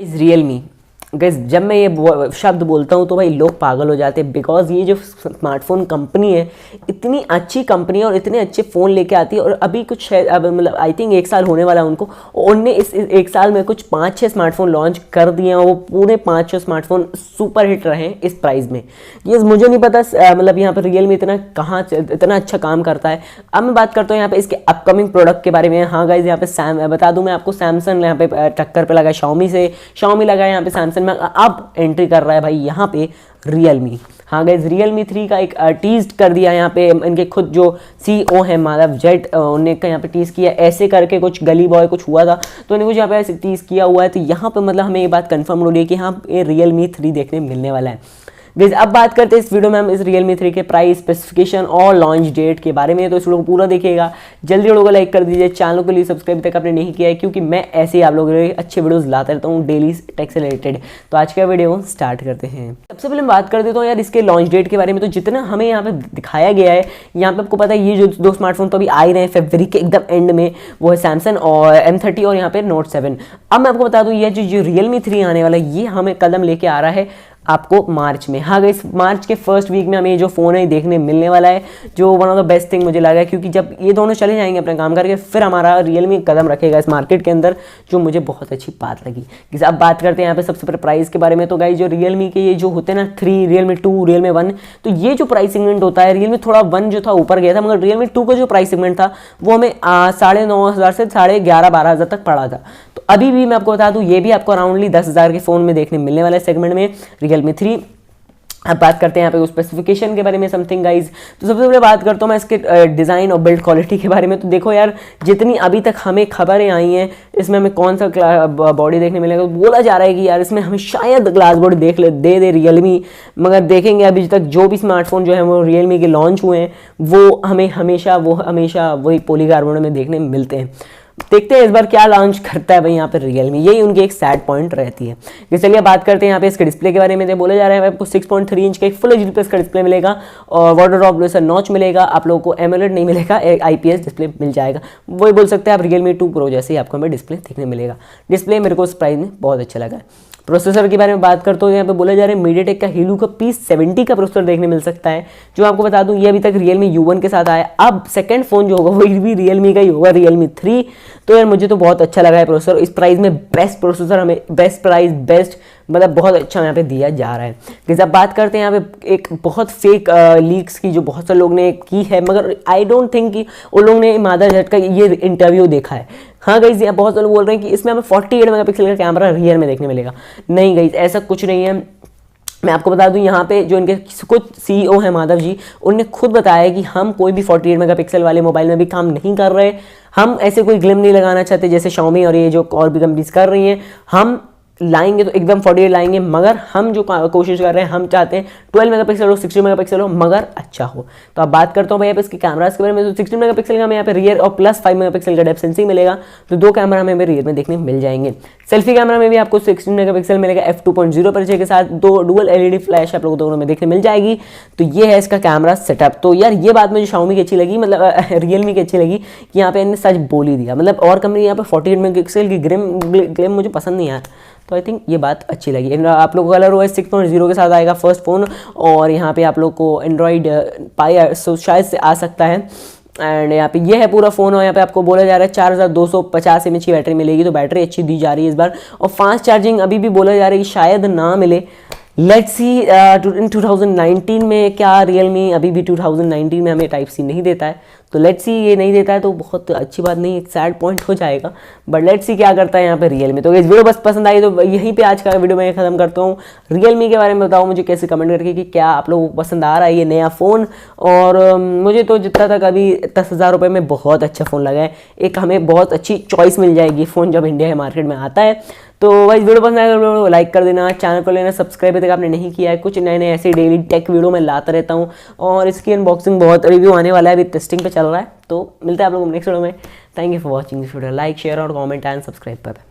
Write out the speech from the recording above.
Is Realme. Gas जब मैं ये शब्द बोलता हूँ तो भाई लोग पागल हो जाते हैं, बिकॉज ये जो स्मार्टफोन कंपनी है इतनी अच्छी कंपनी है और इतने अच्छे फ़ोन लेके आती है। और अभी कुछ है, अब मतलब आई थिंक 1 साल होने वाला है उनको, उनने इस 1 साल में कुछ 5-6 स्मार्टफोन लॉन्च कर दिए हैं। वो पूरे 5-6 स्मार्टफोन सुपर हिट रहे हैं इस प्राइस में। ये मुझे नहीं पता मतलब यहाँ पर रियलमी इतना अच्छा काम करता है। अब मैं बात करता हूँ यहाँ पे इसके अपकमिंग प्रोडक्ट के बारे में। हाँ गाइज, यहाँ पे बता दूँ मैं आपको, सैमसंग यहाँ पे टक्कर पे लगा शाओमी से, शाओमी लगा यहाँ पे सैमसंग में, अब एंट्री कर रहा है भाई यहाँ पे रियलमी। हाँ गाइज, रियलमी 3 का एक टीज कर दिया यहाँ पे इनके खुद जो CEO हैं माधव जेट, उन्होंने यहाँ पे टीज किया ऐसे करके, कुछ गली बॉय कुछ हुआ था तो उन्हें कुछ यहाँ पे ऐसे टीज किया हुआ है। तो यहाँ पे मतलब हमें ये बात कंफर्म हो रही है कि हाँ ये रियलमी 3 देखने मिलने वाला है। गाइस अब बात करते हैं इस वीडियो में हम इस Realme 3 के प्राइस, स्पेसिफिकेशन और लॉन्च डेट के बारे में। तो इस वीडियो को पूरा देखिएगा, जल्दी वीडियो को लाइक कर दीजिए, चैनल को लिए सब्सक्राइब तक आपने नहीं किया है, क्योंकि मैं ऐसे ही आप लोगों के लिए अच्छे वीडियोस लाता रहता हूँ डेली टेक से रिलेटेड। तो आज का वीडियो स्टार्ट करते हैं। सबसे पहले मैं बात कर देता हूँ यार इसके लॉन्च डेट के बारे में। तो जितना हमें यहाँ पे दिखाया गया है, यहाँ पे आपको पता है ये जो 2 स्मार्टफोन तो अभी आ ही रहे हैं फरवरी के एकदम एंड में, वो है सैमसंग और M30 और यहाँ पे Note 7। अब मैं आपको बता दूँ ये जो Realme 3 आने वाला है, ये हमें कदम लेके आ रहा है आपको मार्च में। हाँ गाइस, मार्च के फर्स्ट वीक में हमें ये जो फ़ोन है देखने मिलने वाला है, जो one of the best thing मुझे लगा है, क्योंकि जब ये दोनों चले जाएंगे अपना काम करके, फिर हमारा रियलमी कदम रखेगा इस मार्केट के अंदर, जो मुझे बहुत अच्छी बात लगी। जैसे अब बात करते हैं यहाँ पे सबसे पहले प्राइस के बारे में। तो गाइस जो रियलमी के ये जो होते हैं ना 3, रियलमी 2, रियलमी 1, तो ये जो प्राइस सेगमेंट होता है, रियलमी थोड़ा 1 जो था ऊपर गया था, मगर रियलमी 2 का जो प्राइस सेगमेंट था वो हमें 9,500 से 11,500 तक पड़ा था। तो अभी भी मैं आपको बता दूँ ये भी आपको अराउंडली 10,000 के फ़ोन में देखने मिलने वाला है सेगमेंट में रियलमी 3। अब बात करते हैं यहाँ पे उस स्पेसिफिकेशन के बारे में समथिंग गाइज। तो सबसे पहले बात करता हूँ मैं इसके डिज़ाइन और बिल्ड क्वालिटी के बारे में। तो देखो यार, जितनी अभी तक हमें खबरें आई हैं, इसमें हमें कौन सा बॉडी देखने मिलेगा, तो बोला जा रहा है कि यार इसमें हमें शायद ग्लास बॉडी दे रियलमी, मगर देखेंगे। अभी तक जो भी स्मार्टफोन जो है वो रियलमी के लॉन्च हुए हैं, वो हमें हमेशा वही पॉलीकार्बोनेट में देखने मिलते हैं। देखते हैं इस बार क्या लॉन्च करता है भाई यहाँ पे रियलमी, यही उनकी एक सैड पॉइंट रहती है। चलिए बात करते हैं यहाँ पे इसके डिस्प्ले के बारे में। तो बोला जा रहा है आपको 6.3 इंच का एक फुल एचडी प्लस का डिस्प्ले मिलेगा और वाटर ड्रॉप लेसर नॉच मिलेगा। आप लोगों को एमोलेड नहीं मिलेगा, एक IPS डिस्प्ले मिल जाएगा। वही बोल सकते हैं आप रियलमी 2 प्रो जैसे ही आपको हमें डिस्प्ले देखने मिलेगा। डिस्प्ले मेरे को इस प्राइस में बहुत अच्छा लगा है। प्रोसेसर के बारे में बात करते हो, यहाँ पे बोला जा रहा है मीडियाटेक का हीलू का P70 का प्रोसेसर देखने मिल सकता है, जो आपको बता दूं ये अभी तक रियलमी U1 के साथ आया। अब सेकंड फोन जो होगा वो भी रियलमी का ही होगा, रियलमी 3। तो यार मुझे तो बहुत अच्छा लगा है प्रोसेसर। इस प्राइस में बेस्ट प्रोसेसर हमें, बेस्ट प्राइस, बेस्ट मतलब बहुत अच्छा यहाँ पे दिया जा रहा है। जैसे अब बात करते हैं यहाँ पे एक बहुत फेक लीक्स की, जो बहुत सारे लोग ने की है, मगर आई डोंट थिंक कि उन लोगों ने माधव जेट का ये इंटरव्यू देखा है। हाँ गाइज, बहुत सारे लोग बोल रहे हैं कि इसमें हमें 48 मेगापिक्सल का कैमरा रियर में देखने मिलेगा। नहीं गाइज, ऐसा कुछ नहीं है। मैं आपको बता दूं यहाँ पे जो इनके कुछ CEO हैं माधव जी, उनने खुद बताया कि हम कोई भी 48 मेगापिक्सल वाले मोबाइल में भी काम नहीं कर रहे। हम ऐसे कोई ग्लिम नहीं लगाना चाहते जैसे Xiaomi और ये जो और भी कंपनीज कर रही हैं। हम लाएंगे तो एकदम 48 लाएंगे, मगर हम जो कोशिश कर रहे हैं, हम चाहते हैं 12 मेगापिक्सल हो, 16 मेगापिक्सल हो, मगर अच्छा हो। तो अब बात करता हूँ भाई यहाँ पे इसके कैमरास के बारे में। तो 16 मेगापिक्सल का हमें यहाँ पे रियर और प्लस 5 मेगापिक्सल का डेप्थ सेंसिंग मिलेगा। तो 2 कैमरा हमें रियर में देखने मिल जाएंगे। सेल्फी कैमरा में भी आपको 16 मेगापिक्सल मिलेगा f2.0 परिचय के साथ। 2 डुअल LED फ्लैश आप लोगों दोनों में देखने मिल जाएगी। तो ये है इसका कैमरा सेटअप। तो यार ये बात मुझे Xiaomi की अच्छी लगी, मतलब रियलमी की अच्छी लगी कि यहाँ पे इन्होंने सच बोल ही दिया। मतलब और कंपनी यहाँ पे 48 मेगापिक्सल की ग्लिम मुझे पसंद नहीं आया। तो आई थिंक ये बात अच्छी लगी। आप लोगों को कलर OS 6.0 के साथ आएगा फर्स्ट फ़ोन, और यहाँ पे आप लोग को एंड्रॉइड पाई शायद से आ सकता है। एंड यहाँ पे ये है पूरा फ़ोन, और यहाँ पे आपको बोला जा रहा है 4250 mAh की बैटरी मिलेगी। तो बैटरी अच्छी दी जा रही है इस बार। और फास्ट चार्जिंग अभी भी बोला जा रहा है कि शायद ना मिले। लेट्स सी इन 2019 में क्या रियलमी अभी भी 2019 में हमें टाइप C नहीं देता है। तो लेट्स सी ये नहीं देता है तो बहुत अच्छी बात नहीं, एक सैड पॉइंट हो जाएगा। बट लेट्स सी क्या करता है यहाँ पे रियलमी। तो इस वीडियो बस पसंद आई तो यहीं पे आज का वीडियो मैं ख़त्म करता हूँ। रियलमी के बारे में बताओ मुझे कैसे कमेंट करके कि क्या आप लोगों को पसंद आ रहा है ये नया फ़ोन। और मुझे तो जितना तक अभी 10,000 रुपये में बहुत अच्छा फ़ोन लगा है। एक हमें बहुत अच्छी चॉइस मिल जाएगी फ़ोन जब इंडिया के मार्केट में आता है। तो भाई वीडियो पसंद आएगा वीडियो को लाइक कर देना, चैनल को लेना सब्सक्राइब अभी तक आपने नहीं किया है। कुछ नए नए ऐसे डेली टेक वीडियो मैं लाता रहता हूँ, और इसकी अनबॉक्सिंग बहुत रिव्यू आने वाला है, अभी टेस्टिंग पे चल रहा है। तो मिलते हैं आप लोगों को नेक्स्ट वीडियो में। Thank you for watching this video. Like, share और कमेंट एंड सब्सक्राइब पर।